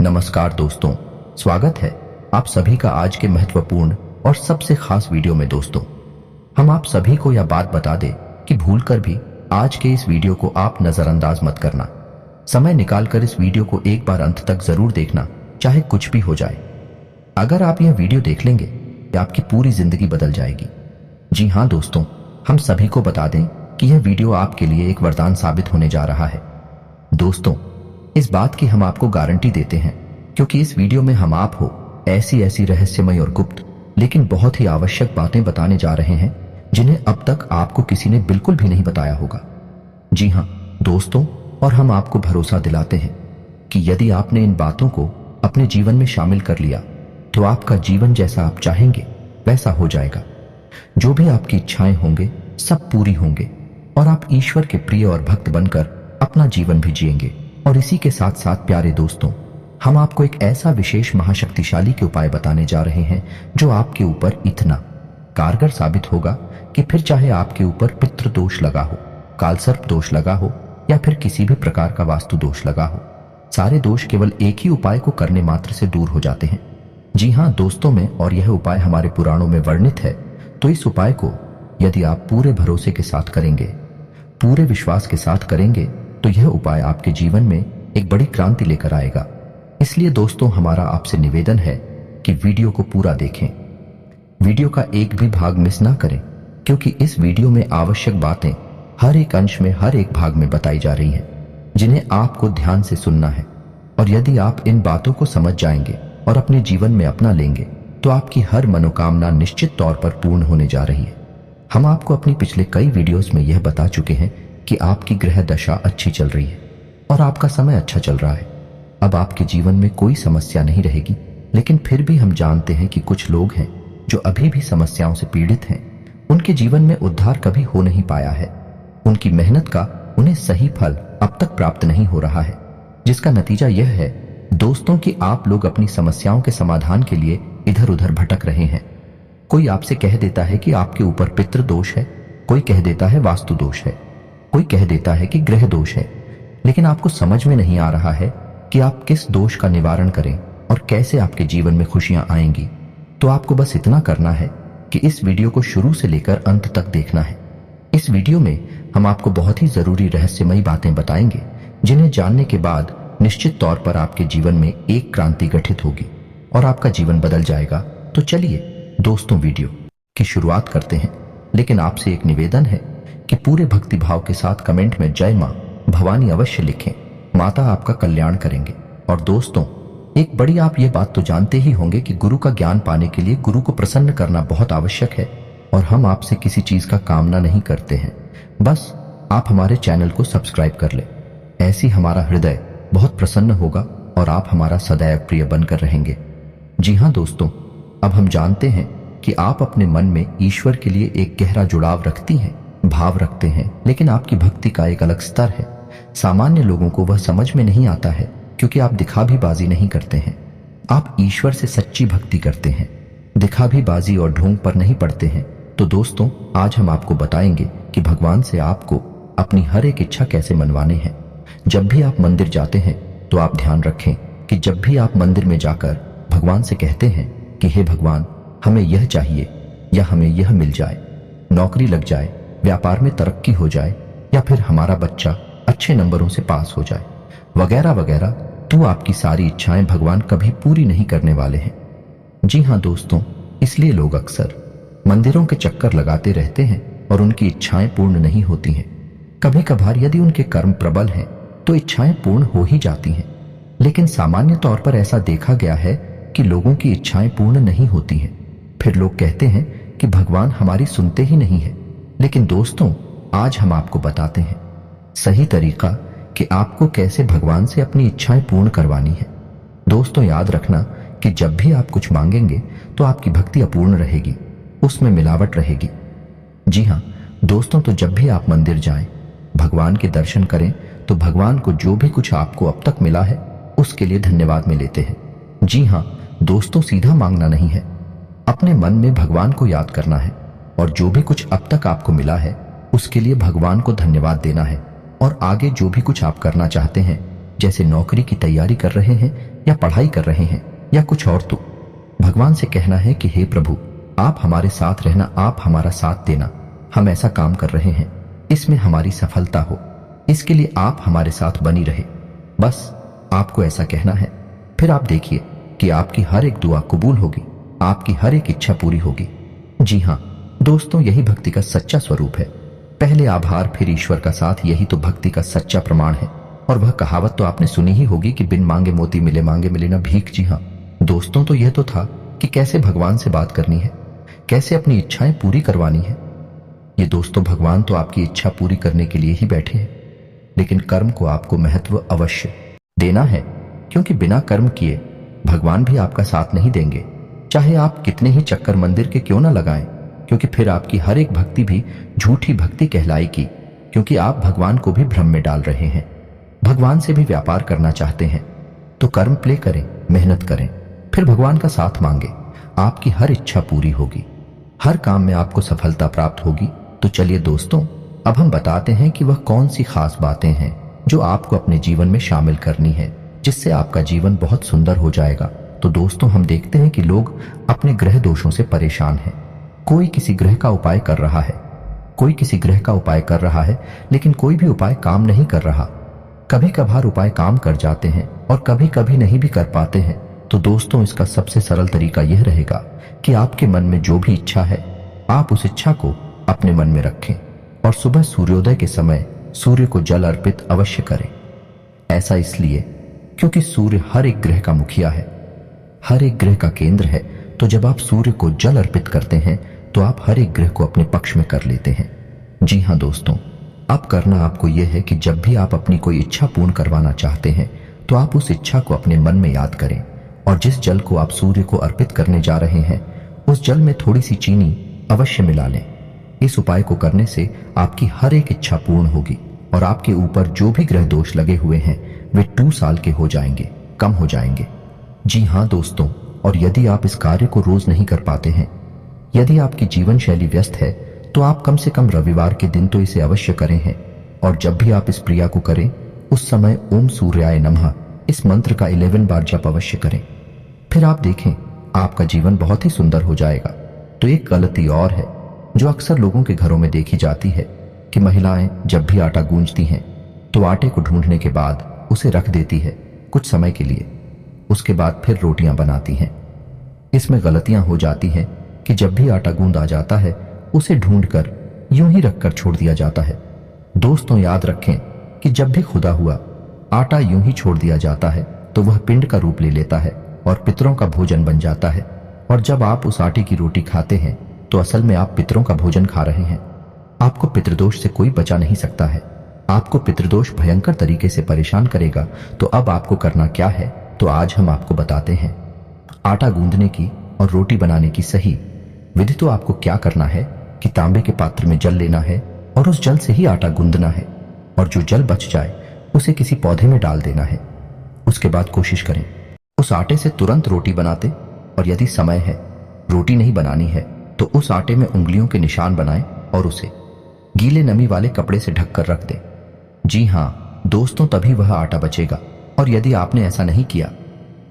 नमस्कार दोस्तों, स्वागत है आप सभी का आज के महत्वपूर्ण और सबसे खास वीडियो में। दोस्तों, हम आप सभी को यह बात बता दें कि भूलकर भी आज के इस वीडियो को आप नजरअंदाज मत करना। समय निकालकर इस वीडियो को एक बार अंत तक जरूर देखना, चाहे कुछ भी हो जाए। अगर आप यह वीडियो देख लेंगे तो आपकी पूरी जिंदगी बदल जाएगी। जी हाँ दोस्तों, हम सभी को बता दें कि यह वीडियो आपके लिए एक वरदान साबित होने जा रहा है। दोस्तों, इस बात की हम आपको गारंटी देते हैं क्योंकि इस वीडियो में हम आप हो ऐसी रहस्यमय और गुप्त लेकिन बहुत ही आवश्यक बातें बताने जा रहे हैं जिन्हें अब तक आपको किसी ने बिल्कुल भी नहीं बताया होगा। जी हाँ दोस्तों, और हम आपको भरोसा दिलाते हैं कि यदि आपने इन बातों को अपने जीवन में शामिल कर लिया तो आपका जीवन जैसा आप चाहेंगे वैसा हो जाएगा। जो भी आपकी इच्छाएं होंगे सब पूरी होंगे और आप ईश्वर के प्रिय और भक्त बनकर अपना जीवन भी जिएंगे। और इसी के साथ साथ प्यारे दोस्तों, हम आपको एक ऐसा विशेष महाशक्तिशाली के उपाय बताने जा रहे हैं जो आपके ऊपर इतना कारगर साबित होगा कि फिर चाहे आपके ऊपर पितृ दोष लगा हो, कालसर्प दोष लगा हो या फिर किसी भी प्रकार का वास्तु दोष लगा हो, सारे दोष केवल एक ही उपाय को करने मात्र से दूर हो जाते हैं। जी हाँ दोस्तों में, और यह उपाय हमारे पुराणों में वर्णित है। तो इस उपाय को यदि आप पूरे भरोसे के साथ करेंगे, पूरे विश्वास के साथ करेंगे, तो यह उपाय आपके जीवन में एक बड़ी क्रांति लेकर आएगा। इसलिए दोस्तों, हमारा आपसे निवेदन है कि वीडियो को पूरा देखें, वीडियो का एक भी भाग मिस ना करें, क्योंकि इस वीडियो में आवश्यक बातें हर एक अंश में, हर एक भाग में बताई जा रही हैं, जिन्हें आपको ध्यान से सुनना है। और यदि आप इन बातों को समझ जाएंगे और अपने जीवन में अपना लेंगे तो आपकी हर मनोकामना निश्चित तौर पर पूर्ण होने जा रही है। हम आपको अपनी पिछले कई वीडियोस में यह बता चुके हैं कि आपकी ग्रह दशा अच्छी चल रही है और आपका समय अच्छा चल रहा है। अब आपके जीवन में कोई समस्या नहीं रहेगी, लेकिन फिर भी हम जानते हैं कि कुछ लोग हैं जो अभी भी समस्याओं से पीड़ित हैं। उनके जीवन में उद्धार कभी हो नहीं पाया है। उनकी मेहनत का उन्हें सही फल अब तक प्राप्त नहीं हो रहा है, जिसका नतीजा यह है दोस्तों कि आप लोग अपनी समस्याओं के समाधान के लिए इधर उधर भटक रहे हैं। कोई आपसे कह देता है कि आपके ऊपर पितृ दोष है, कोई कह देता है वास्तु दोष है, कोई कह देता है कि ग्रह दोष है, लेकिन आपको समझ में नहीं आ रहा है कि आप किस दोष का निवारण करें और कैसे आपके जीवन में खुशियां आएंगी। तो आपको बस इतना करना है कि इस वीडियो को शुरू से लेकर अंत तक देखना है। इस वीडियो में हम आपको बहुत ही जरूरी रहस्यमयी बातें बताएंगे, जिन्हें जानने के बाद निश्चित तौर पर आपके जीवन में एक क्रांति गठित होगी और आपका जीवन बदल जाएगा। तो चलिए दोस्तों, वीडियो की शुरुआत करते हैं, लेकिन आपसे एक निवेदन है कि पूरे भक्ति भाव के साथ कमेंट में जय मां भवानी अवश्य लिखें। माता आपका कल्याण करेंगे। और दोस्तों, एक बड़ी आप ये बात तो जानते ही होंगे कि गुरु का ज्ञान पाने के लिए गुरु को प्रसन्न करना बहुत आवश्यक है। और हम आपसे किसी चीज का कामना नहीं करते हैं, बस आप हमारे चैनल को सब्सक्राइब कर ले। ऐसी हमारा हृदय बहुत प्रसन्न होगा और आप हमारा सदैव प्रिय बनकर रहेंगे। जी हाँ दोस्तों, अब हम जानते हैं कि आप अपने मन में ईश्वर के लिए एक गहरा जुड़ाव रखती हैं, भाव रखते हैं, लेकिन आपकी भक्ति का एक अलग स्तर है। सामान्य लोगों को वह समझ में नहीं आता है क्योंकि आप दिखावीबाजी नहीं करते हैं। आप ईश्वर से सच्ची भक्ति करते हैं, दिखावीबाजी और ढोंग पर नहीं पड़ते हैं। तो दोस्तों, आज हम आपको बताएंगे कि भगवान से आपको अपनी हर एक इच्छा कैसे मनवाने हैं। जब भी आप मंदिर जाते हैं तो आप ध्यान रखें कि जब भी आप मंदिर में जाकर भगवान से कहते हैं कि हे भगवान, हमें यह चाहिए या हमें यह मिल जाए, नौकरी लग जाए, व्यापार में तरक्की हो जाए, या फिर हमारा बच्चा अच्छे नंबरों से पास हो जाए, वगैरह वगैरह, तो आपकी सारी इच्छाएं भगवान कभी पूरी नहीं करने वाले हैं। जी हाँ दोस्तों, इसलिए लोग अक्सर मंदिरों के चक्कर लगाते रहते हैं और उनकी इच्छाएं पूर्ण नहीं होती हैं। कभी कभार यदि उनके कर्म प्रबल हैं तो इच्छाएं पूर्ण हो ही जाती हैं, लेकिन सामान्य तौर पर ऐसा देखा गया है कि लोगों की इच्छाएं पूर्ण नहीं होती हैं। फिर लोग कहते हैं कि भगवान हमारी सुनते ही नहीं है। लेकिन दोस्तों, आज हम आपको बताते हैं सही तरीका कि आपको कैसे भगवान से अपनी इच्छाएं पूर्ण करवानी है। दोस्तों, याद रखना कि जब भी आप कुछ मांगेंगे तो आपकी भक्ति अपूर्ण रहेगी, उसमें मिलावट रहेगी। जी हाँ दोस्तों, तो जब भी आप मंदिर जाएं, भगवान के दर्शन करें, तो भगवान को जो भी कुछ आपको अब तक मिला है उसके लिए धन्यवाद में लेते हैं। जी हाँ दोस्तों, सीधा मांगना नहीं है, अपने मन में भगवान को याद करना है और जो भी कुछ अब तक आपको मिला है उसके लिए भगवान को धन्यवाद देना है। और आगे जो भी कुछ आप करना चाहते हैं, जैसे नौकरी की तैयारी कर रहे हैं या पढ़ाई कर रहे हैं या कुछ और, तो भगवान से कहना है कि हे प्रभु, आप हमारे साथ रहना, आप हमारा साथ देना। हम ऐसा काम कर रहे हैं, इसमें हमारी सफलता हो, इसके लिए आप हमारे साथ बनी रहे। बस आपको ऐसा कहना है। फिर आप देखिए कि आपकी हर एक दुआ कबूल होगी, आपकी हर एक इच्छा पूरी होगी। जी हाँ दोस्तों, यही भक्ति का सच्चा स्वरूप है। पहले आभार फिर ईश्वर का साथ, यही तो भक्ति का सच्चा प्रमाण है। और वह कहावत तो आपने सुनी ही होगी कि बिन मांगे मोती मिले, मांगे मिले ना भीख। जी हाँ दोस्तों, तो यह तो था कि कैसे भगवान से बात करनी है, कैसे अपनी इच्छाएं पूरी करवानी है। ये दोस्तों, भगवान तो आपकी इच्छा पूरी करने के लिए ही बैठे हैं, लेकिन कर्म को आपको महत्व अवश्य देना है, क्योंकि बिना कर्म किए भगवान भी आपका साथ नहीं देंगे, चाहे आप कितने ही चक्कर मंदिर के क्यों ना लगाएं, क्योंकि फिर आपकी हर एक भक्ति भी झूठी भक्ति कहलाएगी, क्योंकि आप भगवान को भी भ्रम में डाल रहे हैं। भगवान से भी व्यापार करना चाहते हैं तो कर्म प्ले करें, मेहनत करें, फिर भगवान का साथ मांगे, आपकी हर इच्छा पूरी होगी, हर काम में आपको सफलता प्राप्त होगी। तो चलिए दोस्तों, अब हम बताते हैं कि वह कौन सी खास बातें हैं जो आपको अपने जीवन में शामिल करनी है, जिससे आपका जीवन बहुत सुंदर हो जाएगा। तो दोस्तों, हम देखते हैं कि लोग अपने ग्रह दोषों से परेशान हैं। कोई किसी ग्रह का उपाय कर रहा है, कोई किसी ग्रह का उपाय कर रहा है, लेकिन कोई भी उपाय काम नहीं कर रहा। कभी कभार उपाय काम कर जाते हैं और कभी कभी नहीं भी कर पाते हैं। तो दोस्तों, इसका सबसे सरल तरीका यह रहेगा कि आपके मन में जो भी इच्छा है, आप उस इच्छा को अपने मन में रखें और सुबह सूर्योदय के समय सूर्य को जल अर्पित अवश्य करें। ऐसा इसलिए क्योंकि सूर्य हर एक ग्रह का मुखिया है, हर एक ग्रह का केंद्र है। तो जब आप सूर्य को जल अर्पित करते हैं तो आप हर एक ग्रह को अपने पक्ष में कर लेते हैं। जी हाँ दोस्तों, अब करना आपको यह है कि जब भी आप अपनी कोई इच्छा पूर्ण करवाना चाहते हैं तो आप उस इच्छा को अपने मन में याद करें, और जिस जल को आप सूर्य को अर्पित करने जा रहे हैं उस जल में थोड़ी सी चीनी अवश्य मिला लें। इस उपाय को करने से आपकी हर एक इच्छा पूर्ण होगी और आपके ऊपर जो भी ग्रह दोष लगे हुए हैं वे 2 साल के हो जाएंगे, कम हो जाएंगे। जी हाँ दोस्तों, और यदि आप इस कार्य को रोज नहीं कर पाते हैं, यदि आपकी जीवन शैली व्यस्त है, तो आप कम से कम रविवार के दिन तो इसे अवश्य करें हैं। और जब भी आप इस क्रिया को करें उस समय ओम सूर्याय नमः इस मंत्र का 11 बार जप अवश्य करें। फिर आप देखें आपका जीवन बहुत ही सुंदर हो जाएगा। तो एक गलती और है जो अक्सर लोगों के घरों में देखी जाती है कि महिलाएं जब भी आटा गूंजती हैं तो आटे को ढूंढने के बाद उसे रख देती है कुछ समय के लिए, उसके बाद फिर रोटियां बनाती हैं। इसमें गलतियां हो जाती हैं कि जब भी आटा गूंद आ जाता है उसे ढूंढकर यूं ही रखकर छोड़ दिया जाता है। दोस्तों, याद रखें कि जब भी खुदा हुआ आटा यूं ही छोड़ दिया जाता है तो वह पिंड का रूप ले लेता है और पितरों का भोजन बन जाता है। और जब आप उस आटे की रोटी खाते हैं तो असल में आप पितरों का भोजन खा रहे हैं। आपको पितृदोष से कोई बचा नहीं सकता है। आपको पितृदोष भयंकर तरीके से परेशान करेगा। तो अब आपको करना क्या है, तो आज हम आपको बताते हैं। आटा गूंदने की और रोटी बनाने की सही विधि। तो आपको क्या करना है कि तांबे के पात्र में जल लेना है और उस जल से ही आटा गूंदना है, और जो जल बच जाए उसे किसी पौधे में डाल देना है। उसके बाद कोशिश करें उस आटे से तुरंत रोटी बनाते, और यदि समय है रोटी नहीं बनानी है तो उस आटे में उंगलियों के निशान बनाएं और उसे गीले नमी वाले कपड़े से ढककर रख दें। जी हाँ दोस्तों, तभी वह आटा बचेगा। और यदि आपने ऐसा नहीं किया,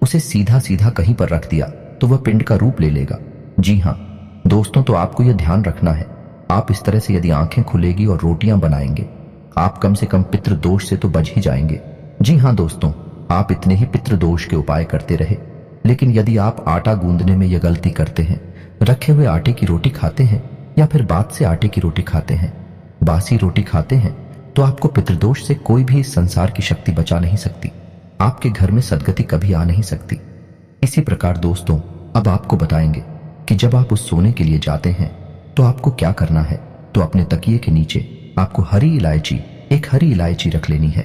उसे सीधा सीधा कहीं पर रख दिया, तो वह पिंड का रूप ले लेगा। जी हाँ दोस्तों, तो आपको यह ध्यान रखना है, आप इस तरह से यदि आंखें खुलेगी और रोटियां बनाएंगे, आप कम से कम पितृदोष से तो बच ही जाएंगे। जी हाँ दोस्तों, आप इतने ही पितृदोष के उपाय करते रहे, लेकिन यदि आप आटा गूंदने में यह गलती करते हैं, रखे हुए आटे की रोटी खाते हैं या फिर बाद से आटे की रोटी खाते हैं, बासी रोटी खाते हैं, तो आपको पितृदोष से कोई भी इस संसार की शक्ति बचा नहीं सकती। आपके घर में सदगति कभी आ नहीं सकती। इसी प्रकार दोस्तों, अब आपको बताएंगे कि जब आप उस सोने के लिए जाते हैं तो आपको क्या करना है। तो अपने तकिए के नीचे आपको एक हरी इलायची रख लेनी है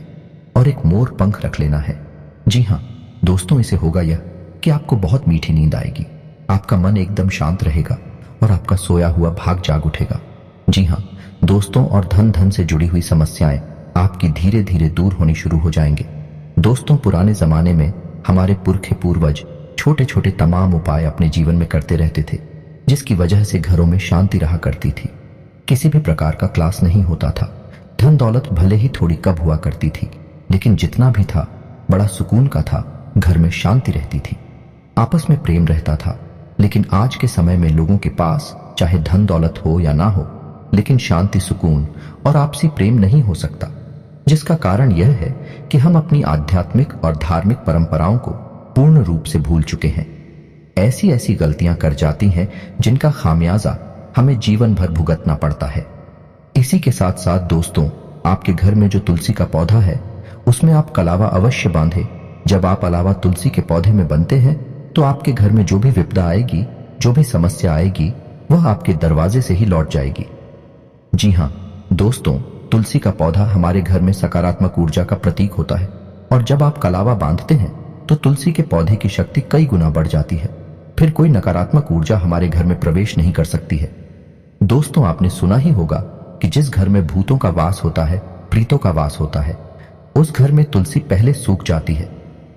और एक मोर पंख रख लेना है। जी हाँ दोस्तों, इसे होगा यह कि आपको बहुत मीठी नींद आएगी, आपका मन एकदम शांत रहेगा और आपका सोया हुआ भाग जाग उठेगा। जी हाँ दोस्तों, और धन से जुड़ी हुई समस्याएं आपकी धीरे धीरे दूर होनी शुरू हो जाएंगे। दोस्तों, पुराने जमाने में हमारे पुरखे पूर्वज छोटे छोटे तमाम उपाय अपने जीवन में करते रहते थे, जिसकी वजह से घरों में शांति रहा करती थी। किसी भी प्रकार का क्लास नहीं होता था। धन दौलत भले ही थोड़ी कब हुआ करती थी, लेकिन जितना भी था बड़ा सुकून का था घर में शांति रहती थी, आपस में प्रेम रहता था। लेकिन आज के समय में लोगों के पास चाहे धन दौलत हो या ना हो, लेकिन शांति, सुकून और आपसी प्रेम नहीं हो सकता, जिसका कारण यह है कि हम अपनी आध्यात्मिक और धार्मिक परंपराओं को पूर्ण रूप से भूल चुके हैं। ऐसी ऐसी गलतियां कर जाती हैं जिनका खामियाजा हमें जीवन भर भुगतना पड़ता है। इसी के साथ साथ दोस्तों, आपके घर में जो तुलसी का पौधा है उसमें आप कलावा अवश्य बांधे। जब आप अलावा तुलसी के पौधे में बंधते हैं तो आपके घर में जो भी विपदा आएगी, जो भी समस्या आएगी, वह आपके दरवाजे से ही लौट जाएगी। जी हाँ दोस्तों, तुलसी का पौधा हमारे घर में सकारात्मक ऊर्जा का प्रतीक होता है और जब आप कलावा बांधते हैं तो तुलसी के पौधे की शक्ति कई गुना बढ़ जाती है। फिर कोई नकारात्मक ऊर्जा हमारे घर में प्रवेश नहीं कर सकती है। दोस्तों, आपने सुना ही होगा कि जिस घर में भूतों का वास होता है, प्रीतों का वास होता है, उस घर में तुलसी पहले सूख जाती है।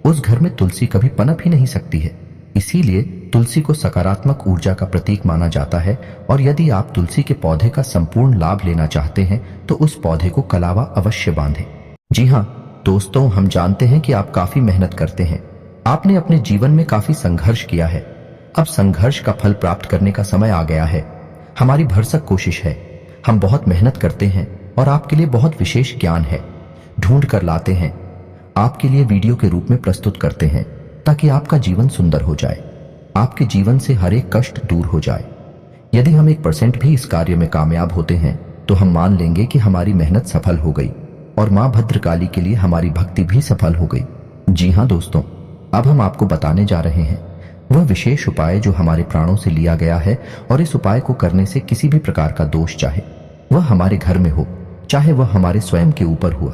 उस घर में तुलसी कभी पनप ही नहीं सकती है। इसीलिए तुलसी को सकारात्मक ऊर्जा का प्रतीक माना जाता है और यदि आप तुलसी के पौधे का संपूर्ण लाभ लेना चाहते हैं तो उस पौधे को कलावा अवश्य बांधें। जी हाँ दोस्तों, हम जानते हैं कि आप काफी मेहनत करते हैं, आपने अपने जीवन में काफी संघर्ष किया है। अब संघर्ष का फल प्राप्त करने का समय आ गया है। हमारी भरसक कोशिश है, हम बहुत मेहनत करते हैं और आपके लिए बहुत विशेष ज्ञान है, ढूंढ कर लाते हैं, आपके लिए वीडियो के रूप में प्रस्तुत करते हैं ताकि आपका जीवन सुंदर हो जाए, आपके जीवन से हर एक कष्ट दूर हो जाए। यदि हम 1% भी इस कार्य में कामयाब होते हैं तो हम मान लेंगे कि हमारी मेहनत सफल हो गई और मां भद्रकाली के लिए हमारी भक्ति भी सफल हो गई। जी हाँ दोस्तों, अब हम आपको बताने जा रहे हैं वह विशेष उपाय जो हमारे प्राणों से लिया गया है और इस उपाय को करने से किसी भी प्रकार का दोष, चाहे वह हमारे घर में हो, चाहे वह हमारे स्वयं के ऊपर हुआ,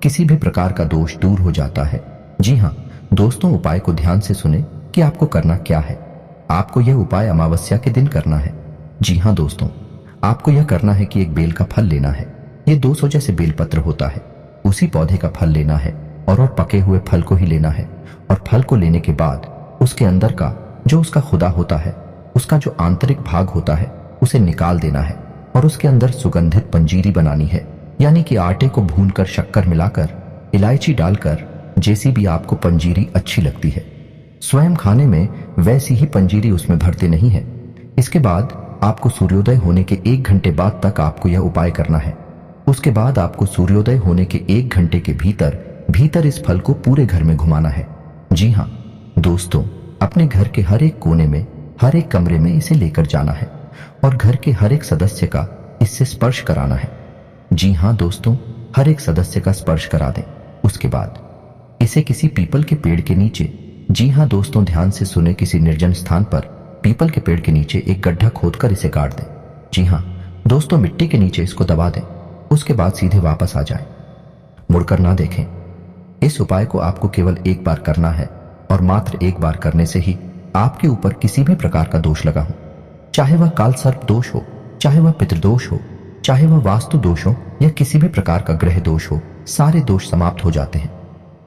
किसी भी प्रकार का दोष दूर हो जाता है। जी हाँ दोस्तों, उपाय को ध्यान से सुने कि आपको करना क्या है। आपको यह उपाय अमावस्या के दिन करना है। जी हाँ दोस्तों, आपको यह करना है कि एक बेल का फल लेना है। ये 200 जैसे बेलपत्र होता है, उसी पौधे का फल लेना है और पके हुए फल को ही लेना है। और फल को लेने के बाद उसके अंदर का जो उसका खुदा होता है, उसका जो आंतरिक भाग होता है, उसे निकाल देना है और उसके अंदर सुगंधित पंजीरी बनानी है। यानी कि आटे को भूनकर, शक्कर मिलाकर, इलायची डालकर, जैसी भी आपको पंजीरी अच्छी लगती है, स्वयं खाने में वैसी ही पंजीरी उसमें भरते नहीं है। इसके बाद आपको सूर्योदय होने के 1 घंटे बाद तक आपको यह उपाय करना है। उसके बाद आपको सूर्योदय होने के 1 घंटे के भीतर इस फल को पूरे घर में घुमाना है। जी हाँ दोस्तों, अपने घर के हर एक कोने में, हर एक कमरे में इसे लेकर जाना है और घर के हर एक सदस्य का इससे स्पर्श कराना है। जी हाँ दोस्तों, हर एक सदस्य का स्पर्श करा दें। उसके बाद इसे किसी पीपल के पेड़ के नीचे, जी हाँ दोस्तों ध्यान से सुने, किसी निर्जन स्थान पर पीपल के पेड़ के नीचे एक गड्ढा खोदकर इसे गाड़ दें। जी हाँ दोस्तों, मिट्टी के नीचे इसको दबा दें। उसके बाद सीधे वापस आ जाएं, मुड़कर ना देखें। इस उपाय को आपको केवल एक बार करना है और मात्र एक बार करने से ही आपके ऊपर किसी भी प्रकार का दोष लगा हो, चाहे वह काल सर्प दोष हो, चाहे वह पितृदोष हो, चाहे वह वास्तु दोष हो या किसी भी प्रकार का ग्रह दोष हो, सारे दोष समाप्त हो जाते हैं।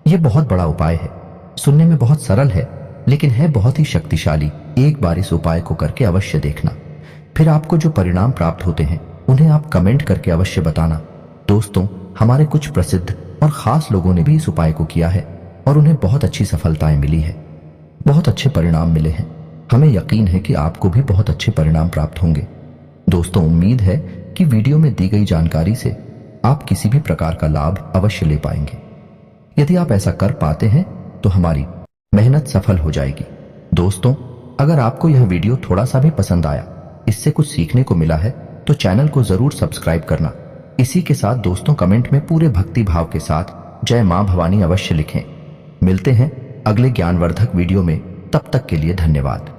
यह बहुत बड़ा उपाय है, सुनने में बहुत सरल है लेकिन है बहुत ही शक्तिशाली। एक बार इस उपाय को करके अवश्य देखना, फिर आपको जो परिणाम प्राप्त होते हैं उन्हें आप कमेंट करके अवश्य बताना। दोस्तों, हमारे कुछ प्रसिद्ध और खास लोगों ने भी इस उपाय को किया है और उन्हें बहुत अच्छी सफलताएं मिली है, बहुत अच्छे परिणाम मिले हैं। हमें यकीन है कि आपको भी बहुत अच्छे परिणाम प्राप्त होंगे। दोस्तों, उम्मीद है कि वीडियो में दी गई जानकारी से आप किसी भी प्रकार का लाभ अवश्य ले पाएंगे। यदि आप ऐसा कर पाते हैं तो हमारी मेहनत सफल हो जाएगी। दोस्तों, अगर आपको यह वीडियो थोड़ा सा भी पसंद आया, इससे कुछ सीखने को मिला है, तो चैनल को जरूर सब्सक्राइब करना। इसी के साथ दोस्तों, कमेंट में पूरे भक्ति भाव के साथ जय मां भवानी अवश्य लिखें। मिलते हैं अगले ज्ञानवर्धक वीडियो में, तब तक के लिए धन्यवाद।